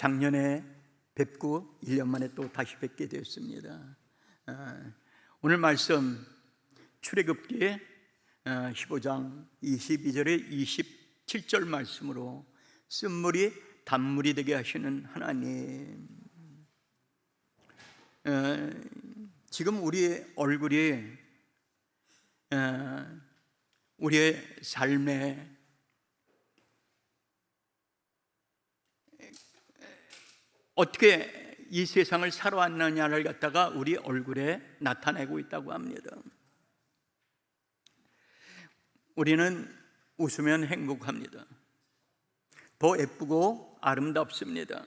작년에 뵙고 1년 만에 또 다시 뵙게 되었습니다. 오늘 말씀 출애굽기 15장 22절에 27절 말씀으로 쓴물이 단물이 되게 하시는 하나님, 지금 우리의 얼굴이 우리의 삶에 어떻게 이 세상을 살아왔느냐를 갖다가 우리 얼굴에 나타내고 있다고 합니다. 우리는 웃으면 행복합니다. 더 예쁘고 아름답습니다.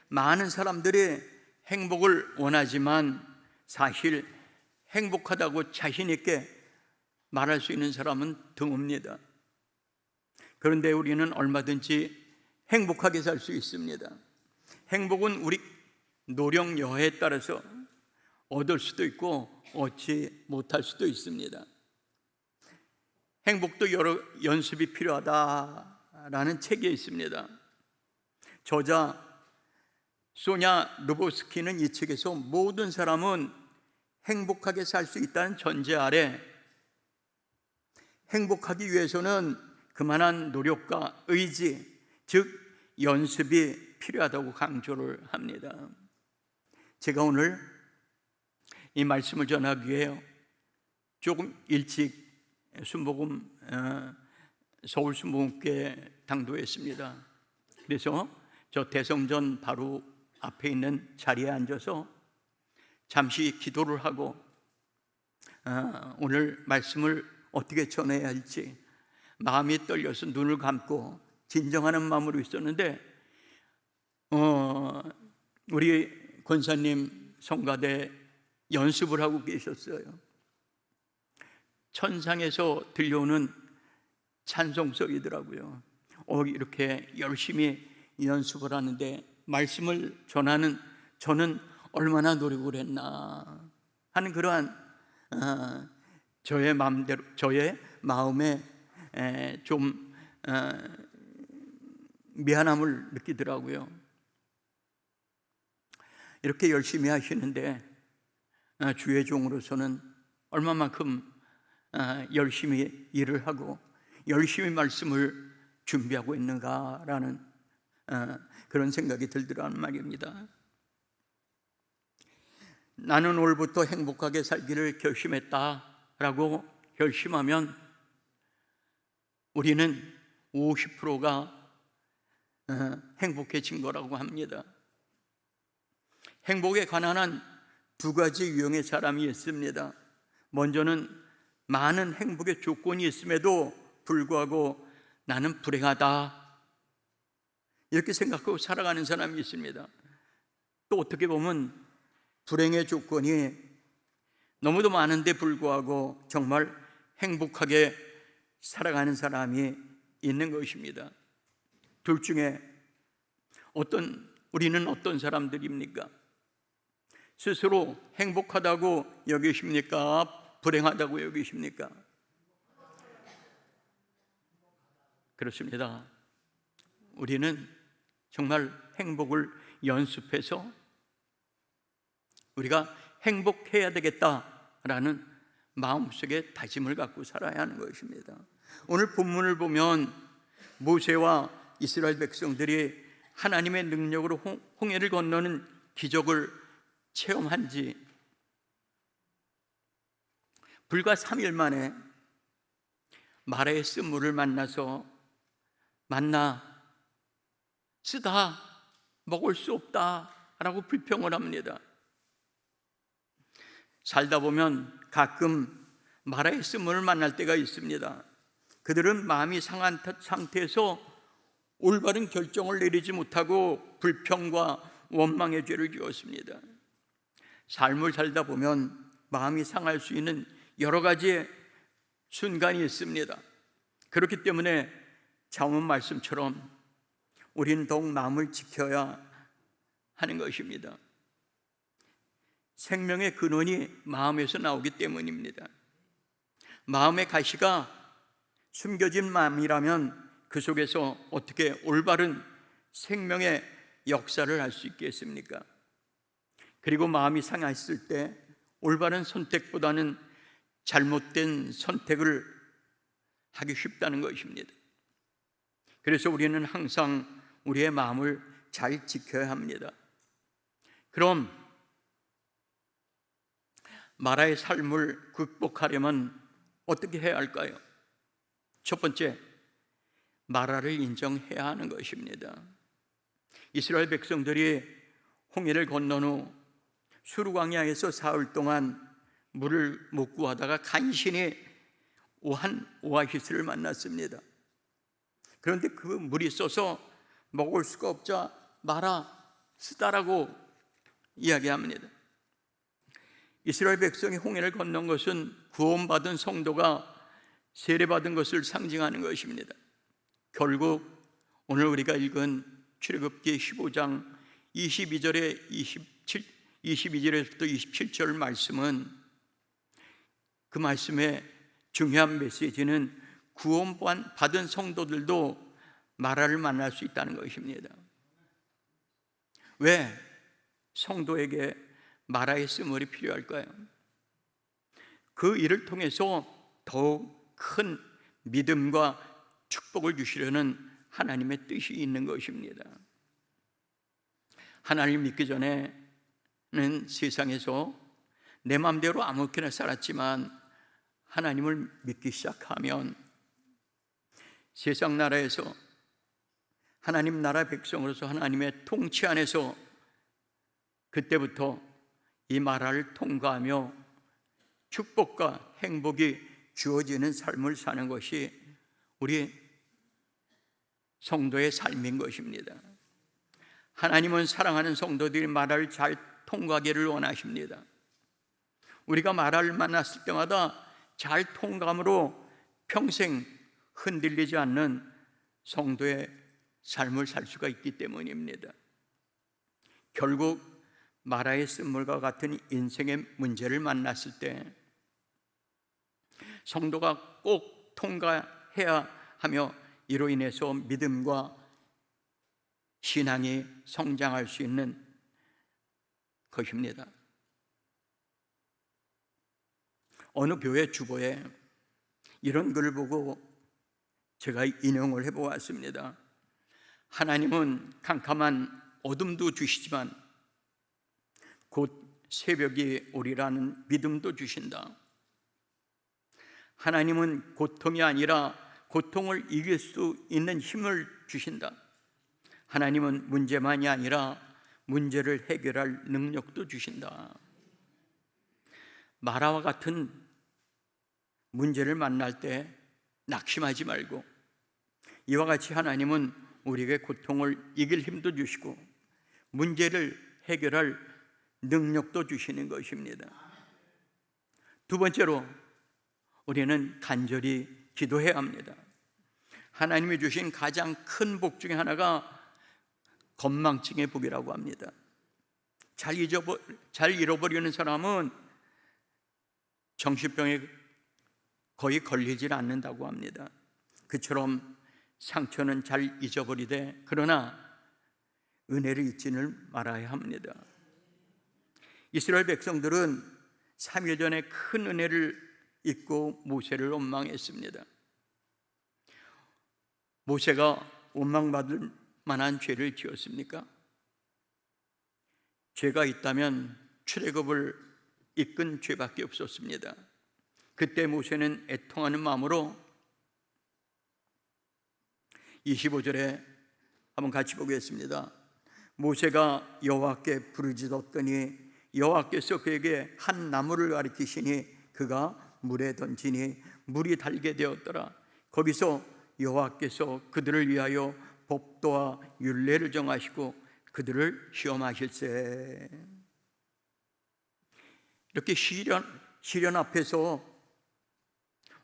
많은 사람들이 행복을 원하지만 사실 행복하다고 자신 있게 말할 수 있는 사람은 드뭅니다. 그런데 우리는 얼마든지 행복하게 살 수 있습니다. 행복은 우리 노력 여하에 따라서 얻을 수도 있고 얻지 못할 수도 있습니다. 행복도 여러 연습이 필요하다라는 책이 있습니다. 저자 소냐 루보스키는 이 책에서 모든 사람은 행복하게 살 수 있다는 전제 아래 행복하기 위해서는 그만한 노력과 의지, 즉 연습이 필요하다고 강조를 합니다. 제가 오늘 이 말씀을 전하기 위해 조금 일찍 서울 순복음교회 당도했습니다. 그래서 저 대성전 바로 앞에 있는 자리에 앉아서 잠시 기도를 하고 오늘 말씀을 어떻게 전해야 할지 마음이 떨려서 눈을 감고 진정하는 마음으로 있었는데 우리 권사님 성가대 연습을 하고 계셨어요. 천상에서 들려오는 찬송소리더라고요. 이렇게 열심히 연습을 하는데 말씀을 전하는 저는 얼마나 노력을 했나 하는 그러한 저의 마음대로, 저의 마음에 좀 미안함을 느끼더라고요. 이렇게 열심히 하시는데 주의 종으로서는 얼마만큼 열심히 일을 하고 열심히 말씀을 준비하고 있는가라는 그런 생각이 들더라는 말입니다. 나는 오늘부터 행복하게 살기를 결심했다라고 결심하면 우리는 50%가 행복해진 거라고 합니다. 행복에 관한 한 두 가지 유형의 사람이 있습니다. 먼저는 많은 행복의 조건이 있음에도 불구하고 나는 불행하다 이렇게 생각하고 살아가는 사람이 있습니다. 또 어떻게 보면 불행의 조건이 너무도 많은데 불구하고 정말 행복하게 살아가는 사람이 있는 것입니다. 둘 중에 우리는 어떤 사람들입니까? 스스로 행복하다고 여기십니까? 불행하다고 여기십니까? 그렇습니다. 우리는 정말 행복을 연습해서 우리가 행복해야 되겠다라는 마음속에 다짐을 갖고 살아야 하는 것입니다. 오늘 본문을 보면 모세와 이스라엘 백성들이 하나님의 능력으로 홍해를 건너는 기적을 체험한 지 불과 3일 만에 마라의 쓴물을 만나서 만나 쓰다 먹을 수 없다라고 불평을 합니다. 살다 보면 가끔 마라의 쓴물을 만날 때가 있습니다. 그들은 마음이 상한 상태에서 올바른 결정을 내리지 못하고 불평과 원망의 죄를 지었습니다. 삶을 살다 보면 마음이 상할 수 있는 여러 가지의 순간이 있습니다. 그렇기 때문에 잠언 말씀처럼 우리는 더욱 마음을 지켜야 하는 것입니다. 생명의 근원이 마음에서 나오기 때문입니다. 마음의 가시가 숨겨진 마음이라면 그 속에서 어떻게 올바른 생명의 역사를 할 수 있겠습니까? 그리고 마음이 상했을 때 올바른 선택보다는 잘못된 선택을 하기 쉽다는 것입니다. 그래서 우리는 항상 우리의 마음을 잘 지켜야 합니다. 그럼 마라의 삶을 극복하려면 어떻게 해야 할까요? 첫 번째, 마라를 인정해야 하는 것입니다. 이스라엘 백성들이 홍해를 건넌 후 수르 광야에서 사흘 동안 물을 못 구하다가 간신히 한 오아시스를 만났습니다. 그런데 그 물이 써서 먹을 수가 없자 마라 쓰다라고 이야기합니다. 이스라엘 백성이 홍해를 건넌 것은 구원받은 성도가 세례받은 것을 상징하는 것입니다. 결국 오늘 우리가 읽은 출애굽기 15장 22절에서부터 27절 말씀은, 그 말씀의 중요한 메시지는 구원받은 성도들도 마라를 만날 수 있다는 것입니다. 왜 성도에게 마라의 쓴물이 필요할까요? 그 일을 통해서 더욱 큰 믿음과 축복을 주시려는 하나님의 뜻이 있는 것입니다. 하나님을 믿기 전에는 세상에서 내 마음대로 아무렇게나 살았지만 하나님을 믿기 시작하면 세상 나라에서 하나님 나라 백성으로서 하나님의 통치 안에서 그때부터 이 마라를 통과하며 축복과 행복이 주어지는 삶을 사는 것이 우리 성도의 삶인 것입니다. 하나님은 사랑하는 성도들이 마라를 잘 통과하기를 원하십니다. 우리가 마라를 만났을 때마다 잘 통감으로 평생 흔들리지 않는 성도의 삶을 살 수가 있기 때문입니다. 결국 마라의 쓴물과 같은 인생의 문제를 만났을 때 성도가 꼭 통과해야 하며 이로 인해서 믿음과 신앙이 성장할 수 있는 것입니다. 어느 교회 주보에 이런 글을 보고 제가 인용을 해보았습니다. 하나님은 캄캄한 어둠도 주시지만 곧 새벽이 오리라는 믿음도 주신다. 하나님은 고통이 아니라 고통을 이길 수 있는 힘을 주신다. 하나님은 문제만이 아니라 문제를 해결할 능력도 주신다. 마라와 같은 문제를 만날 때 낙심하지 말고, 이와 같이 하나님은 우리에게 고통을 이길 힘도 주시고 문제를 해결할 능력도 주시는 것입니다. 두 번째로 우리는 간절히 기도해야 합니다. 하나님이 주신 가장 큰 복 중에 하나가 건망증의 복이라고 합니다. 잘 잃어버리는 사람은 정신병에 거의 걸리질 않는다고 합니다. 그처럼 상처는 잘 잊어버리되 그러나 은혜를 잊지는 말아야 합니다. 이스라엘 백성들은 3일 전에 큰 은혜를 잊고 모세를 원망했습니다. 모세가 원망받을 만한 죄를 지었습니까? 죄가 있다면 출애굽을 이끈 죄밖에 없었습니다. 그때 모세는 애통하는 마음으로 25절에 한번 같이 보겠습니다. 모세가 여호와께 부르짖었더니 여호와께서 그에게 한 나무를 가리키시니 그가 물에 던지니 물이 달게 되었더라. 거기서 여호와께서 그들을 위하여 법도와 율례를 정하시고 그들을 시험하실세. 이렇게 시련 앞에서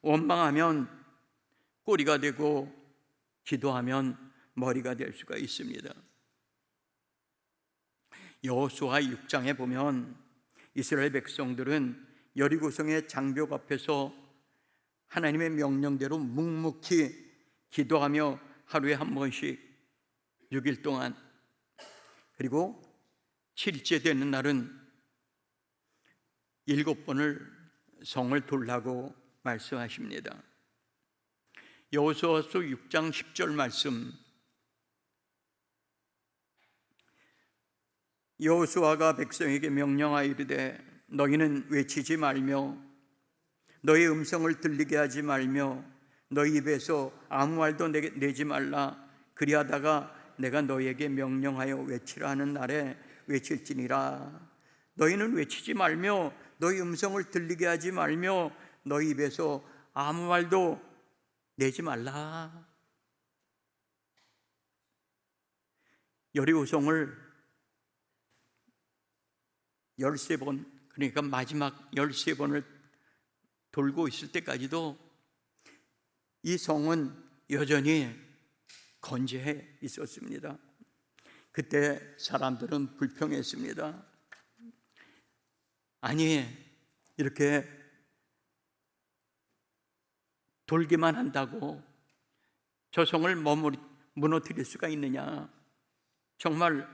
원망하면 꼬리가 되고 기도하면 머리가 될 수가 있습니다. 여호수아 6장에 보면 이스라엘 백성들은 여리고성의 장벽 앞에서 하나님의 명령대로 묵묵히 기도하며 하루에 한 번씩 6일 동안 그리고 7째 되는 날은 7번을 성을 돌라고 말씀하십니다. 여호수아서 6장 10절 말씀, 여호수아가 백성에게 명령하이르되 너희는 외치지 말며 너희 음성을 들리게 하지 말며 너희 입에서 아무 말도 내지 말라. 그리하다가 내가 너희에게 명령하여 외치라 하는 날에 외칠지니라. 너희는 외치지 말며 너희 음성을 들리게 하지 말며 너희 입에서 아무 말도 내지 말라. 여리고성을 13번, 그러니까 마지막 13번을 돌고 있을 때까지도 이 성은 여전히 건재해 있었습니다. 그때 사람들은 불평했습니다. 아니, 이렇게 돌기만 한다고 저 성을 무너뜨릴 수가 있느냐? 정말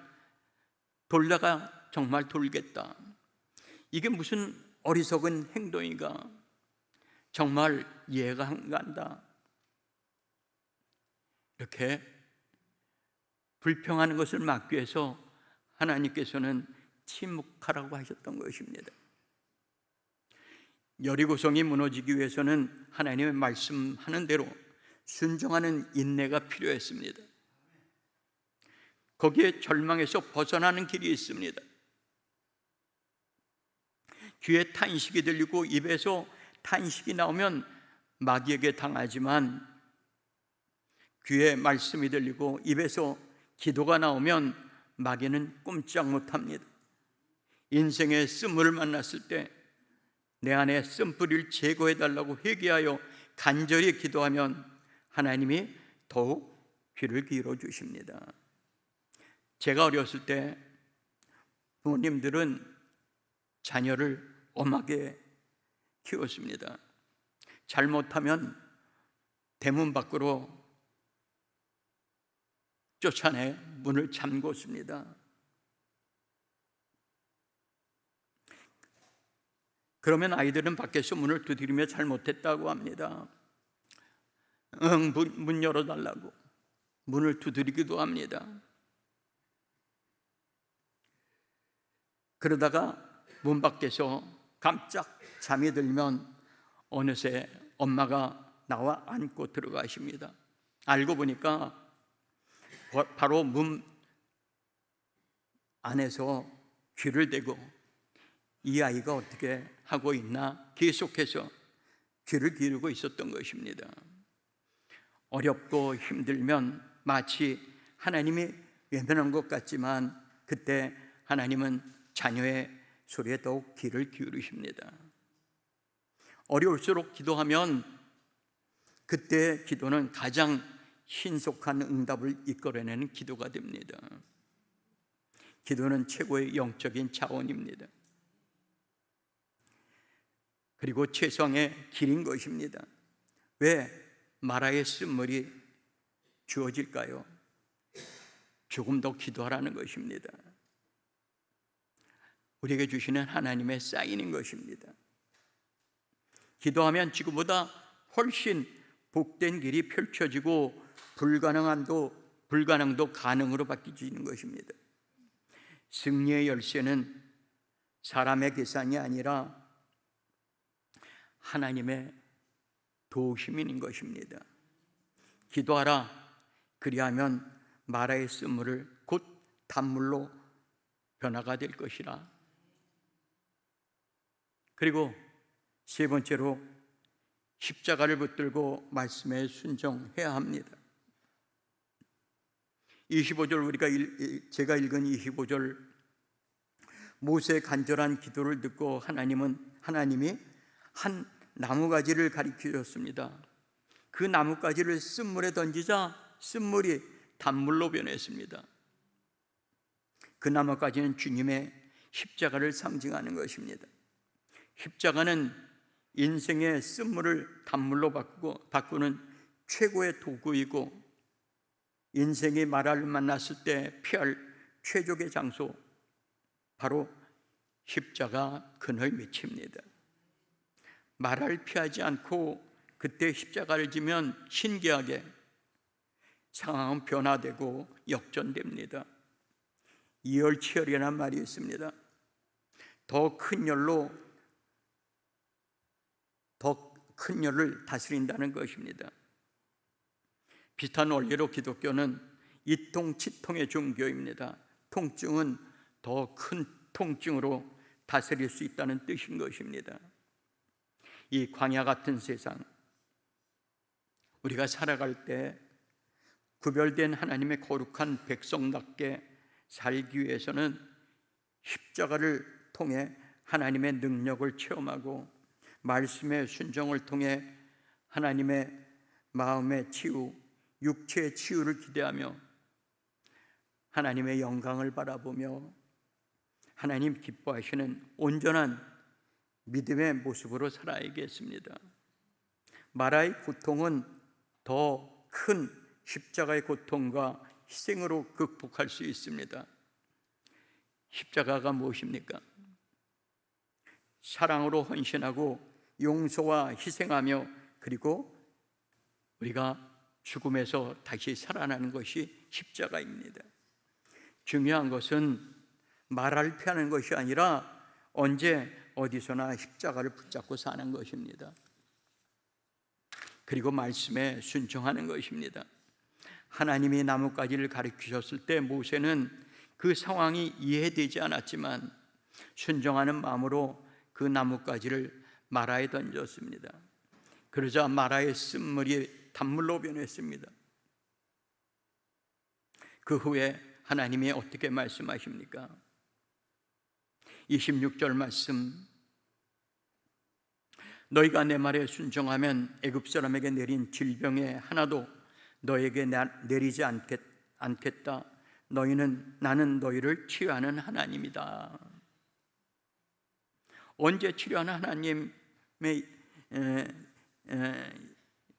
돌다가 정말 돌겠다. 이게 무슨 어리석은 행동인가? 정말 이해가 안 간다. 이렇게 불평하는 것을 막기 위해서 하나님께서는 침묵하라고 하셨던 것입니다. 여리고성이 무너지기 위해서는 하나님의 말씀하는 대로 순종하는 인내가 필요했습니다. 거기에 절망에서 벗어나는 길이 있습니다. 귀에 탄식이 들리고 입에서 탄식이 나오면 마귀에게 당하지만 귀에 말씀이 들리고 입에서 기도가 나오면 마귀는 꼼짝 못합니다. 인생의 쓴물을 만났을 때 내 안에 쓴뿌리를 제거해달라고 회개하여 간절히 기도하면 하나님이 더욱 귀를 기울여 주십니다. 제가 어렸을 때 부모님들은 자녀를 엄하게 키웠습니다. 잘못하면 대문 밖으로 쫓아내 문을 잠궜습니다. 그러면 아이들은 밖에서 문을 두드리며 잘못했다고 합니다. 문 열어달라고 문을 두드리기도 합니다. 그러다가 문 밖에서 깜짝 잠이 들면 어느새 엄마가 나와 안고 들어가십니다. 알고 보니까 바로 문 안에서 귀를 대고 이 아이가 어떻게 하고 있나 계속해서 귀를 기울이고 있었던 것입니다. 어렵고 힘들면 마치 하나님이 외면한 것 같지만 그때 하나님은 자녀의 소리에 더욱 귀를 기울이십니다. 어려울수록 기도하면 그때 기도는 가장 신속한 응답을 이끌어내는 기도가 됩니다. 기도는 최고의 영적인 자원입니다. 그리고 최성의 길인 것입니다. 왜 마라의 쓴물이 주어질까요? 조금 더 기도하라는 것입니다. 우리에게 주시는 하나님의 사인인 것입니다. 기도하면 지금보다 훨씬 복된 길이 펼쳐지고 불가능도 가능으로 바뀌어지는 것입니다. 승리의 열쇠는 사람의 계산이 아니라 하나님의 도우심인 것입니다. 기도하라. 그리하면 마라의 쓴물을 곧 단물로 변화가 될 것이라. 그리고 세 번째로 십자가를 붙들고 말씀에 순종해야 합니다. 25절 제가 읽은 25절 모세의 간절한 기도를 듣고 하나님이 한 나무가지를 가리키셨습니다. 그 나무가지를 쓴물에 던지자 쓴물이 단물로 변했습니다. 그 나무가지는 주님의 십자가를 상징하는 것입니다. 십자가는 인생의 쓴물을 단물로 바꾸는 최고의 도구이고 인생의 마라를 만났을 때 피할 최적의 장소, 바로 십자가 그늘 밑입니다. 말을 피하지 않고 그때 십자가를 지면 신기하게 상황은 변화되고 역전됩니다. 이열치열이라는 말이 있습니다. 더 큰 열을 다스린다는 것입니다. 비슷한 원리로 기독교는 이통치통의 종교입니다. 통증은 더 큰 통증으로 다스릴 수 있다는 뜻인 것입니다. 이 광야 같은 세상, 우리가 살아갈 때 구별된 하나님의 거룩한 백성답게 살기 위해서는 십자가를 통해 하나님의 능력을 체험하고 말씀의 순종을 통해 하나님의 마음의 치유, 육체의 치유를 기대하며 하나님의 영광을 바라보며 하나님 기뻐하시는 온전한 믿음의 모습으로 살아야겠습니다. 마라의 고통은 더 큰 십자가의 고통과 희생으로 극복할 수 있습니다. 십자가가 무엇입니까? 사랑으로 헌신하고 용서와 희생하며 그리고 우리가 죽음에서 다시 살아나는 것이 십자가입니다. 중요한 것은 말을 피하는 것이 아니라 언제 어디서나 십자가를 붙잡고 사는 것입니다. 그리고 말씀에 순종하는 것입니다. 하나님이 나뭇가지를 가리키셨을 때 모세는 그 상황이 이해되지 않았지만 순종하는 마음으로 그 나뭇가지를 마라에 던졌습니다. 그러자 마라의 쓴물이 단물로 변했습니다. 그 후에 하나님이 어떻게 말씀하십니까? 26절 말씀, 너희가 내 말에 순종하면 애굽 사람에게 내린 질병에 하나도 너에게 내리지 않겠다. 나는 너희를 치유하는 하나님이다. 언제 치료하는 하나님의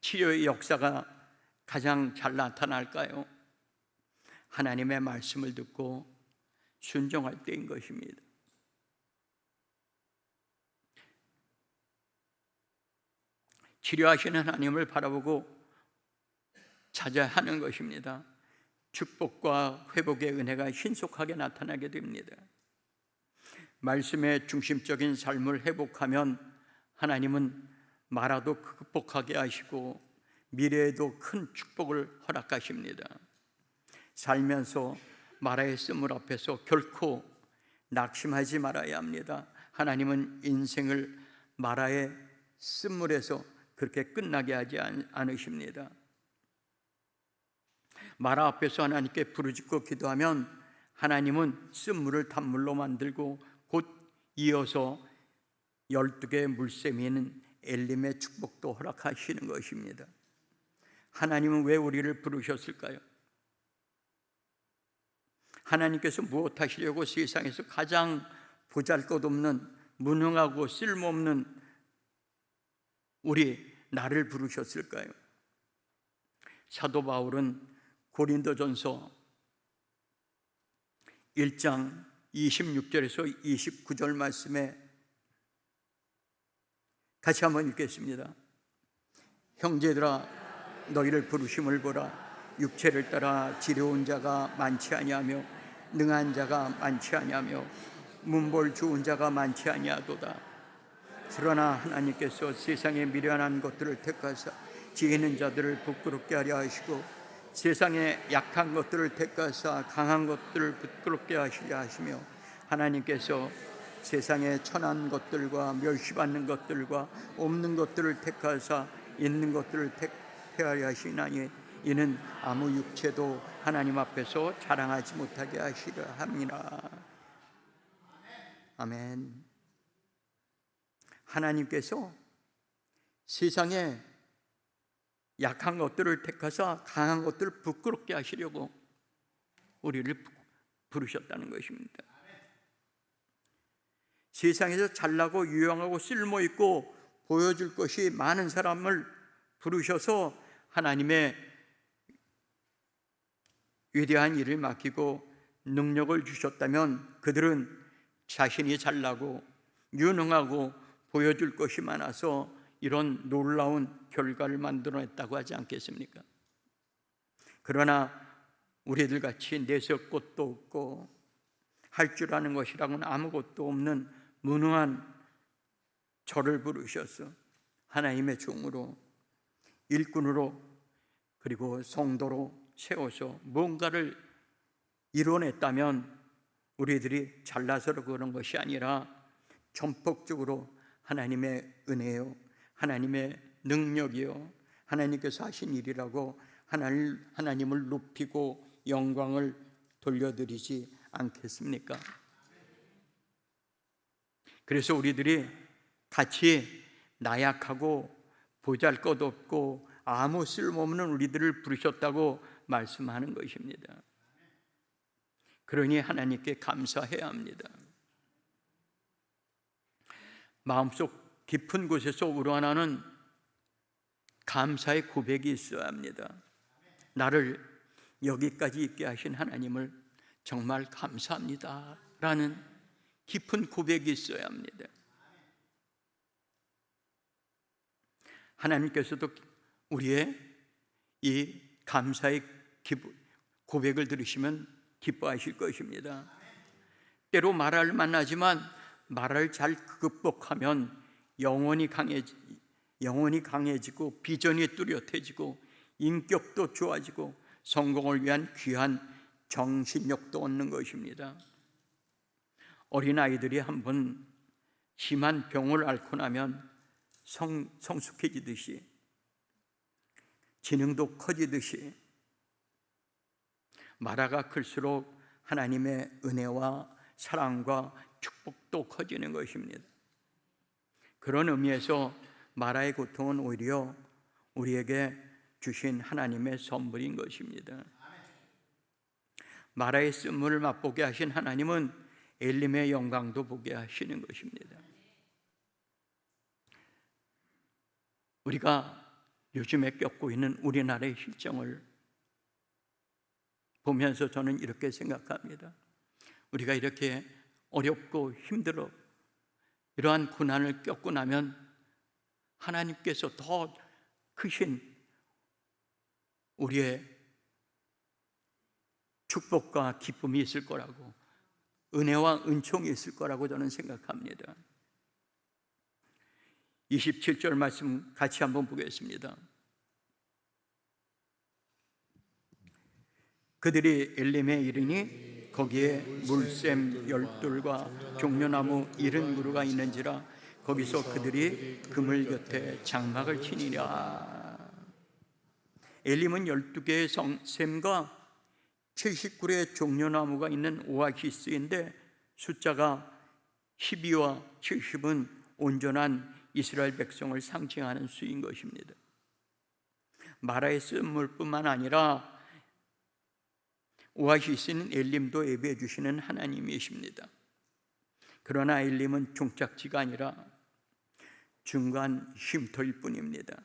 치료의 역사가 가장 잘 나타날까요? 하나님의 말씀을 듣고 순종할 때인 것입니다. 치료하시는 하나님을 바라보고 찾아하는 것입니다. 축복과 회복의 은혜가 신속하게 나타나게 됩니다. 말씀의 중심적인 삶을 회복하면 하나님은 마라도 극복하게 하시고 미래에도 큰 축복을 허락하십니다. 살면서 마라의 쓴물 앞에서 결코 낙심하지 말아야 합니다. 하나님은 인생을 마라의 쓴물에서 그렇게 끝나게 하지 않으십니다. 마라 앞에서 하나님께 부르짖고 기도하면 하나님은 쓴물을 단물로 만들고 곧 이어서 12개의 물샘이 있는 엘림의 축복도 허락하시는 것입니다. 하나님은 왜 우리를 부르셨을까요? 하나님께서 무엇 하시려고 세상에서 가장 보잘것없는 무능하고 쓸모없는 나를 부르셨을까요? 사도 바울은 고린도전서 1장 26절에서 29절 말씀에 다시 한번 읽겠습니다. 형제들아, 너희를 부르심을 보라. 육체를 따라 지려온 자가 많지 아니하며 능한 자가 많지 아니하며 문벌 좋은 자가 많지 아니하도다. 그러나 하나님께서 세상에 미련한 것들을 택하사 지혜 있는 자들을 부끄럽게 하려 하시고 세상에 약한 것들을 택하사 강한 것들을 부끄럽게 하시려 하시며 하나님께서 세상에 천한 것들과 멸시받는 것들과 없는 것들을 택하사 있는 것들을 택하려 하시나니 이는 아무 육체도 하나님 앞에서 자랑하지 못하게 하시려 함이라. 아멘. 하나님께서 세상에 약한 것들을 택하사 강한 것들을 부끄럽게 하시려고 우리를 부르셨다는 것입니다. 세상에서 잘나고 유용하고 쓸모있고 보여줄 것이 많은 사람을 부르셔서 하나님의 위대한 일을 맡기고 능력을 주셨다면 그들은 자신이 잘나고 유능하고 보여줄 것이 많아서 이런 놀라운 결과를 만들어냈다고 하지 않겠습니까? 그러나 우리들 같이 내세울 것도 없고 할 줄 아는 것이라고는 아무것도 없는 무능한 저를 부르셔서 하나님의 종으로, 일꾼으로, 그리고 성도로 세워서 뭔가를 이뤄냈다면 우리들이 잘나서 그런 것이 아니라 전폭적으로 하나님의 은혜요, 하나님의 능력이요, 하나님께서 하신 일이라고 하나님을 높이고 영광을 돌려드리지 않겠습니까? 그래서 우리들이 같이 나약하고 보잘것없고 아무 쓸모없는 우리들을 부르셨다고 말씀하는 것입니다. 그러니 하나님께 감사해야 합니다. 마음속 깊은 곳에서 우러나는 감사의 고백이 있어야 합니다. 나를 여기까지 있게 하신 하나님을 정말 감사합니다 라는 깊은 고백이 있어야 합니다. 하나님께서도 우리의 이 감사의 고백을 들으시면 기뻐하실 것입니다. 때로 말할 만하지만 말을 잘 극복하면 영혼이 강해지고 비전이 뚜렷해지고 인격도 좋아지고 성공을 위한 귀한 정신력도 얻는 것입니다. 어린아이들이 한번 심한 병을 앓고 나면 성숙해지듯이 지능도 커지듯이 마라가 클수록 하나님의 은혜와 사랑과 축복도 커지는 것입니다. 그런 의미에서 마라의 고통은 오히려 우리에게 주신 하나님의 선물인 것입니다. 마라의 쓴물을 맛보게 하신 하나님은 엘림의 영광도 보게 하시는 것입니다. 우리가 요즘에 겪고 있는 우리나라의 실정을 보면서 저는 이렇게 생각합니다. 우리가 이렇게 어렵고 힘들어 이러한 고난을 겪고 나면 하나님께서 더 크신 우리의 축복과 기쁨이 있을 거라고, 은혜와 은총이 있을 거라고 저는 생각합니다. 27절 말씀 같이 한번 보겠습니다. 그들이 엘림에 이르니 거기에 물샘 12돌과 종려나무 70그루가 있는지라 거기서 그들이 그물 곁에 장막을 치니라. 엘림은 12개의 샘과 70그루의 종려나무가 있는 오아시스인데 숫자가 12와 70은 온전한 이스라엘 백성을 상징하는 수인 것입니다. 마라의 쓴물뿐만 아니라 오아시스는 엘림도 예배해 주시는 하나님이십니다. 그러나 엘림은 종착지가 아니라 중간 쉼터일 뿐입니다.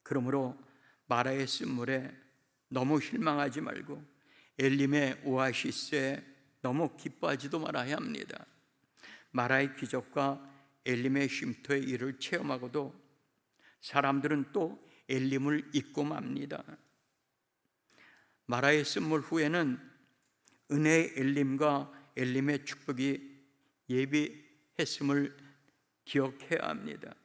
그러므로 마라의 쓴물에 너무 실망하지 말고 엘림의 오아시스에 너무 기뻐하지도 말아야 합니다. 마라의 기적과 엘림의 쉼터의 일을 체험하고도 사람들은 또 엘림을 잊고 맙니다. 마라의 쓴물 후에는 은혜의 엘림과 엘림의 축복이 예비했음을 기억해야 합니다.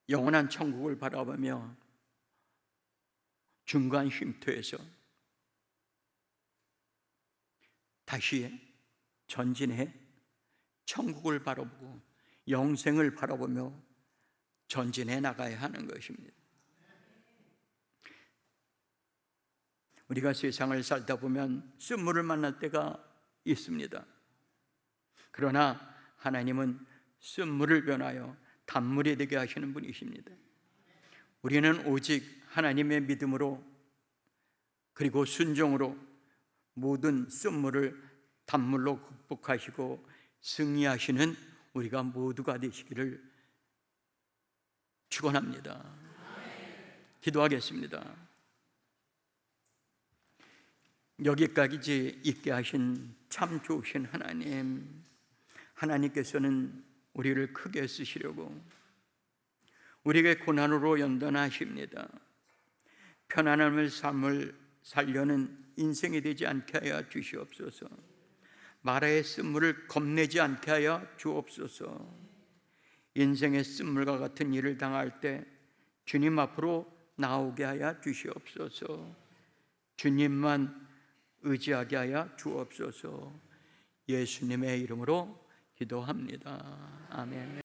영원한 천국을 바라보며 중간 쉼터에서 다시 전진해 천국을 바라보고 영생을 바라보며 전진해 나가야 하는 것입니다. 우리가 세상을 살다 보면 쓴물을 만날 때가 있습니다. 그러나 하나님은 쓴물을 변하여 단물이 되게 하시는 분이십니다. 우리는 오직 하나님의 믿음으로 그리고 순종으로 모든 쓴물을 단물로 극복하시고 승리하시는 우리가 모두가 되시기를 축원합니다. 기도하겠습니다. 여기까지 있게 하신 참 좋으신 하나님, 하나님께서는 우리를 크게 쓰시려고 우리에게 고난으로 연단하십니다. 편안함을 삶을 살려는 인생이 되지 않게 하여 주시옵소서. 마라의 쓴물을 겁내지 않게 하여 주옵소서. 인생의 쓴물과 같은 일을 당할 때 주님 앞으로 나오게 하여 주시옵소서. 주님만 의지하게 하여 주옵소서. 예수님의 이름으로 기도합니다. 아멘.